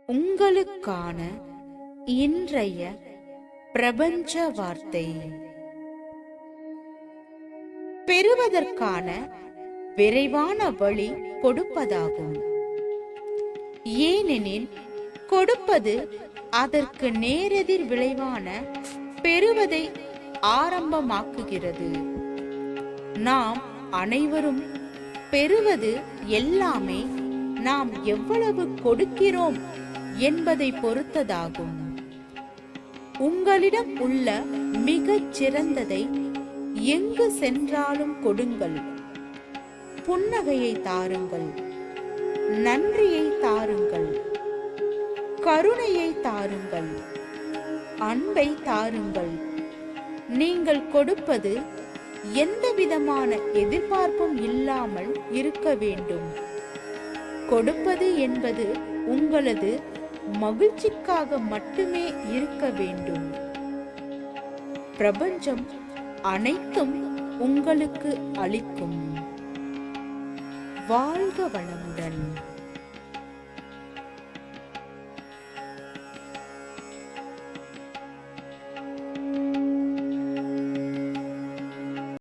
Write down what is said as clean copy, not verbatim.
உங்களுக்கான இன்றைய பிரபஞ்ச வார்த்தை. பெறுவதற்கான விரைவான வழி கொடுப்பதாகும். ஏனெனில் கொடுப்பது அதற்கு நேரெதிர் விளைவான பெறுவதை ஆரம்பமாக்குகிறது. நாம் அனைவரும் பெறுவது எல்லாமே நாம் எவ்வளவு கொடுக்கிறோம் என்பதை பொறுத்ததாகும். உங்களிடம் உள்ள மிகச் சிறந்ததை எங்கு சென்றாலும் கொடுங்கள். புன்னகையை தாருங்கள், நன்றியை தாருங்கள், கருணையை தாருங்கள், அன்பை தாருங்கள். நீங்கள் கொடுப்பது எந்தவிதமான எதிர்பார்ப்பும் இல்லாமல் இருக்க வேண்டும். கொடுப்பது என்பது உங்களது மகிழ்ச்சிக்காக மட்டுமே இருக்க வேண்டும். பிரபஞ்சம் அனைத்தும் உங்களுக்கு அளிக்கும். வாழ்க வளமுடன்.